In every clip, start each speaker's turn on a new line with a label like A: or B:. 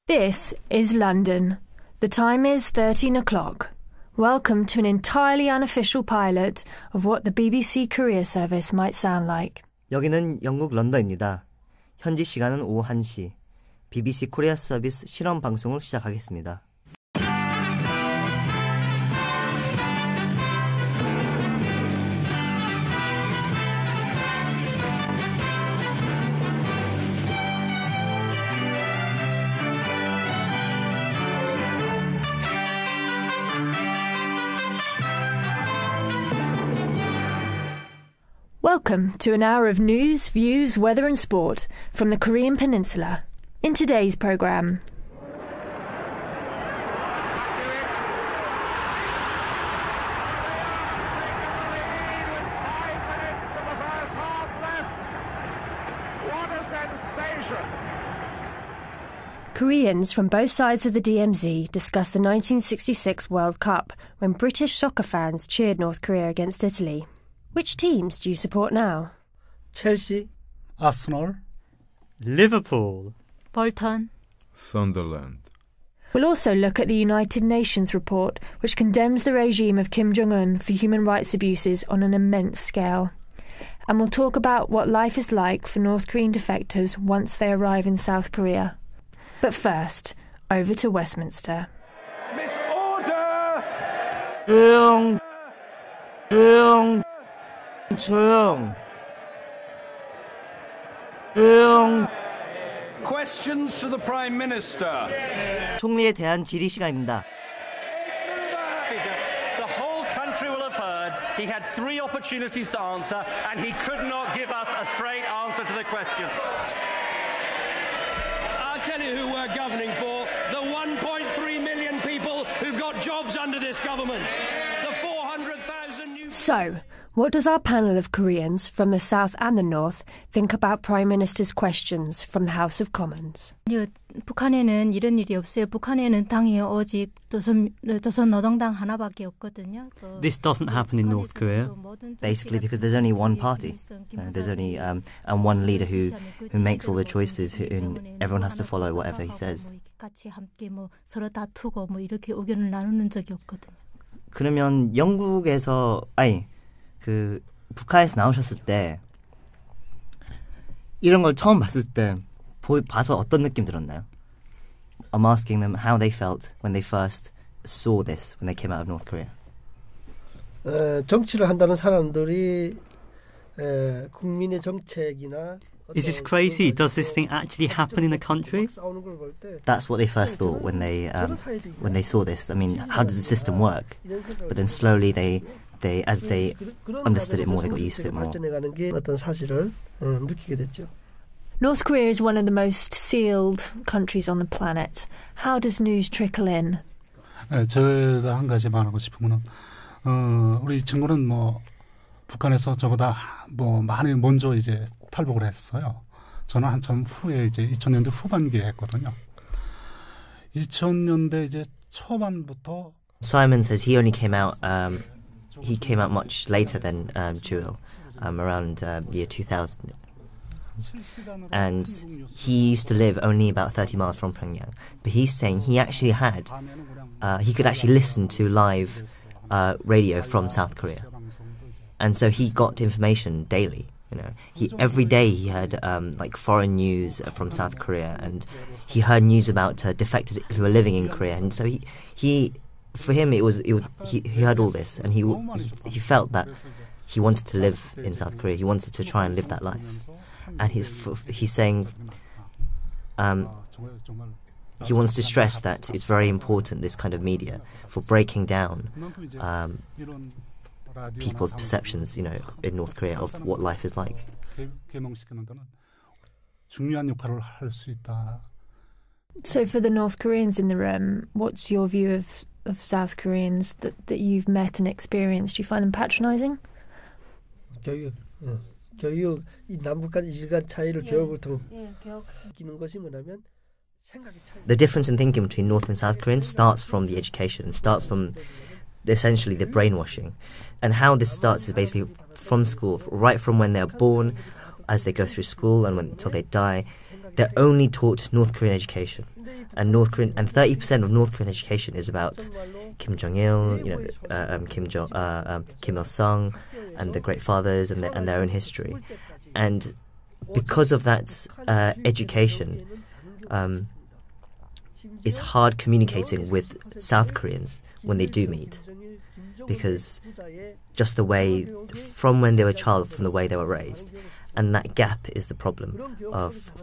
A: This is London. The time is 13 o'clock. Welcome to an entirely unofficial pilot of what the BBC Korea service might sound like.
B: 여기는 영국 런던입니다. 현지 시간은 오후 1시. BBC 코리아 서비스 실험 방송을 시작하겠습니다.
A: Welcome to an hour of news, views, weather and sport from the Korean Peninsula. In today's programme, Koreans from both sides of the DMZ discuss the 1966 World Cup when British soccer fans cheered North Korea against Italy. Which teams do you support now?
C: Chelsea, Arsenal,
D: Liverpool,
E: Bolton,
F: Sunderland.
A: We'll also look at the United Nations report, which condemns the regime of Kim Jong-un for human rights abuses on an immense scale. And we'll talk about what life is like for North Korean defectors once they arrive in South Korea. But first, over to Westminster.
G: Miss Order!
B: 조용.
G: Questions to the Prime Minister.
B: 총리에 대한 질의 시간입니다.
H: The whole country will have heard he had 3 opportunities to answer and he could not give us a straight answer to the question.
I: I'll tell you who we're governing for. The 1.3 million people who've got jobs under this government. The 400,000 new...
A: So, what does our panel of Koreans from the South and the North think about Prime Minister's questions from the House of Commons?
E: 북한에는 이런 일이 없어요. 북한에는 당이 오직 조선노동당 하나밖에 없거든요.
D: This doesn't happen in North Korea.
B: Basically because there's only one party. There's only one leader who makes all the choices and everyone has to follow whatever he says.
E: 같이 함께 서로 다투고 이렇게 의견을 나누는 적이 없거든요.
B: 그러면 영국에서 북한에서 나오셨을 때 이런 걸 처음 봤을 때 봐서 어떤 느낌 들었나요? I'm asking them how they felt when they first saw this when they came out of North Korea.
C: 정치를 한다는 사람들이 국민의 정책이나
D: Is this crazy? Does this thing actually happen in a country?
B: That's what they first thought when they saw this. I mean, how does the system work? But then slowly as they understood it more, they got used to it more.
A: North Korea is one of the most sealed countries on the planet. How does news trickle in?
J: 제가 한 가지 말하고 싶은 거는 우리 친구는 북한에서 저보다 많이 먼저 이제 탈북을 했어요. 저는 한참 후에 이제 2000년대 후반기에 했거든요. 2000년대 이제 초반부터
B: Simon says he only came out much later than Jewel, around year 2000. And he used to live only about 30 miles from Pyongyang. But he's saying he actually he could actually listen to live radio from South Korea. And so he got information daily. Every day he heard foreign news from South Korea, and he heard news about defectors who were living in Korea. And so he for him he heard all this, and he felt that he wanted to live in South Korea. He wanted to try and live that life, and he's saying he wants to stress that it's very important, this kind of media, for breaking down people's perceptions, in North Korea of what life is like.
A: So for the North Koreans in the room, what's your view of South Koreans that you've met and experienced? Do you find them patronising?
C: 교육, 이 남북 간 일간 차이를 교육을 통해 느끼는 것이 뭐냐면
B: The difference in thinking between North and South Koreans starts from the education, starts from essentially the brainwashing. And how this starts is basically from school, right from when they're born, as they go through school and until they die. They're only taught North Korean education. and North Korean, and 30% of North Korean education is about Kim Jong Il, Kim Il Sung, and the Great Fathers, and their own history. And because of that education, it's hard communicating with South Koreans when they do meet, because just the way, from when they were a child, from the way they were raised. And that gap is the problem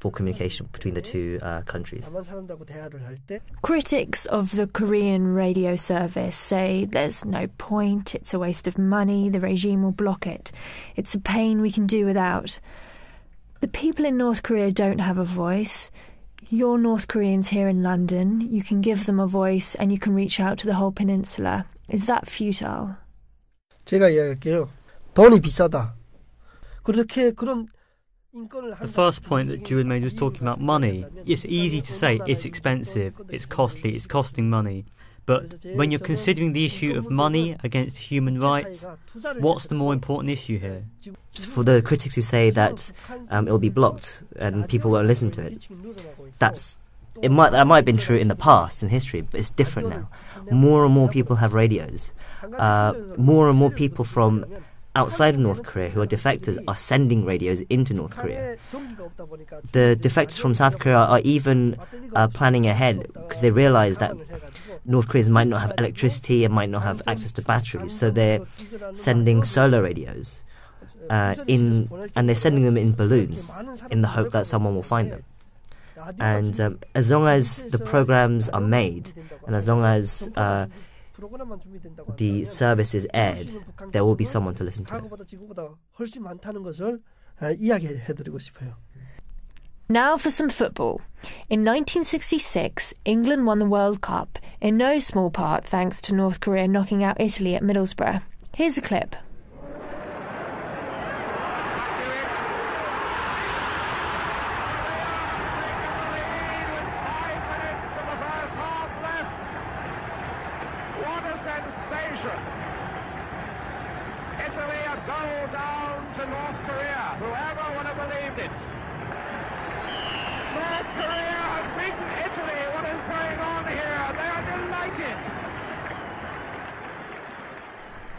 B: for communication between the two countries.
A: Critics of the Korean radio service say there's no point, it's a waste of money, the regime will block it. It's a pain we can do without. The people in North Korea don't have a voice. You're North Koreans here in London. You can give them a voice and you can reach out to the whole peninsula. Is that futile?
C: 제가 이야기할게요. 돈이 비싸다.
D: The first point that Jewel made was talking about money. It's easy to say it's expensive, it's costly, it's costing money. But when you're considering the issue of money against human rights, what's the more important issue here?
B: For the critics who say that it'll be blocked and people won't listen to it, that might have been true in the past, in history, but it's different now. More and more people have radios. More and more people from outside of North Korea who are defectors are sending radios into North Korea. The defectors from South Korea are even planning ahead because they realize that North Koreans might not have electricity and might not have access to batteries, so they're sending solar radios and they're sending them in balloons in the hope that someone will find them. And as long as the programs are made and as long as the service is aired, there will be someone to listen to it.
A: Now for some football. In 1966, England won the World Cup, in no small part thanks to North Korea knocking out Italy at Middlesbrough. Here's a clip.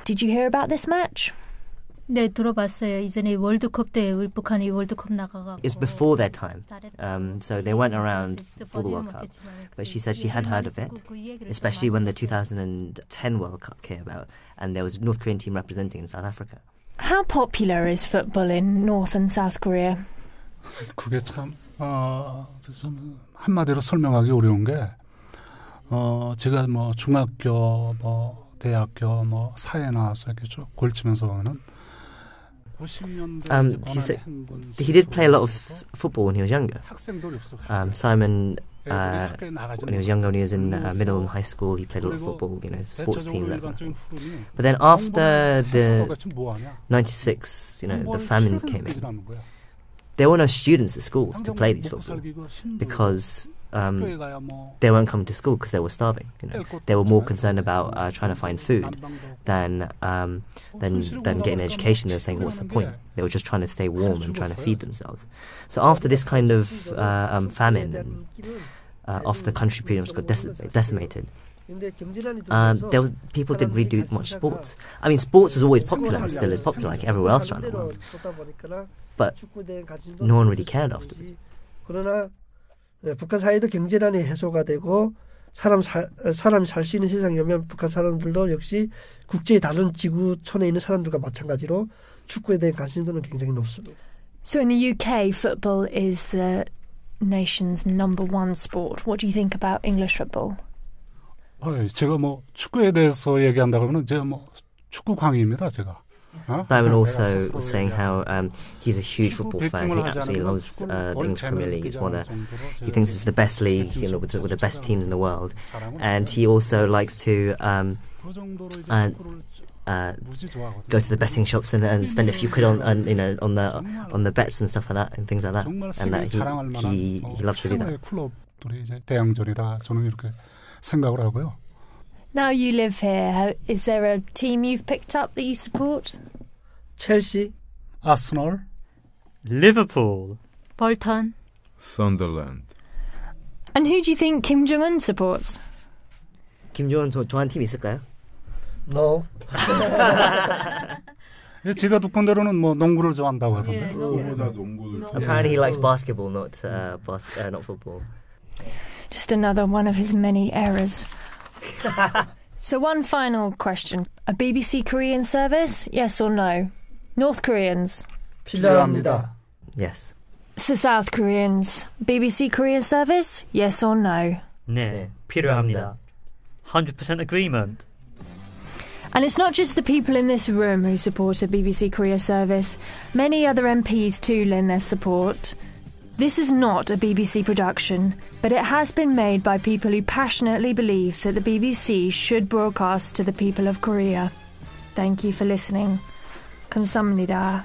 A: Did you hear about this match?
E: 네, 들어봤어요. 이전에 월드컵 때 북한이 월드컵 나가고.
B: It's before their time, so they went around for the World Cup. But she said she had heard of it, especially when the 2010 World Cup came about, and there was a North Korean team representing in South Africa.
A: How popular is football in North and South Korea?
J: 그게 참 한마디로 설명하기 어려운 게 제가 뭐 중학교 대학교 사회 나와서 이렇게 쭉 걸치면서는
B: he did play a lot of football when he was younger. Simon, when he was younger, when he was in middle and high school, he played a lot of football, sports teams. But then after the 96, the famines came in. There were no students at schools to play these football because they weren't coming to school because they were starving. They were more concerned about trying to find food than getting an education. They were saying, what's the point? They were just trying to stay warm and trying to feed themselves. So after this kind of famine, after the country pretty much got decimated, people didn't really do much sports. I mean, sports is always popular and still is popular like everywhere else around the world. But no one really cared afterwards.
C: 북한 사회도 경제난이 해소가 되고 사람이 살 수 있는 세상이 오면 북한 사람들도 역시 국제의 다른 지구촌에 있는 사람들과 마찬가지로 축구에 대한 관심도는 굉장히 높습니다.
A: So in the UK, football is the nation's number one sport. What do you think about English football?
J: 제가 축구에 대해서 얘기한다 그러면 제가 축구 광입니다, 제가.
B: Simon also was saying how he's a huge football fan. He absolutely loves the English Premier League. He thinks it's the best league, with the best teams in the world. And he also likes to go to the betting shops and spend a few quid on the bets and stuff like that and things like that. And that he loves to do that.
J: 대항전이다. 저는 이렇게 생각을 하고요.
A: Now you live here, is there a team you've picked up that you support?
C: Chelsea,
J: Arsenal,
D: Liverpool,
E: Bolton,
F: Sunderland.
A: And who do you think Kim Jong-un supports?
B: 김정은 좋아하는 팀 있을까요?
C: No.
J: 제가 듣던 대로는 뭐 농구를 좋아한다고 하던데.
B: Apparently he likes basketball, not football.
A: Just another one of his many errors. So one final question. A BBC Korean service? Yes or no? North Koreans?
C: 필요합니다.
B: Yes.
A: So South Koreans? BBC Korean service? Yes or no?
D: 네, 필요합니다. 100% agreement.
A: And it's not just the people in this room who support a BBC Korea service. Many other MPs too lend their support. This is not a BBC production, but it has been made by people who passionately believe that the BBC should broadcast to the people of Korea. Thank you for listening. 감사합니다.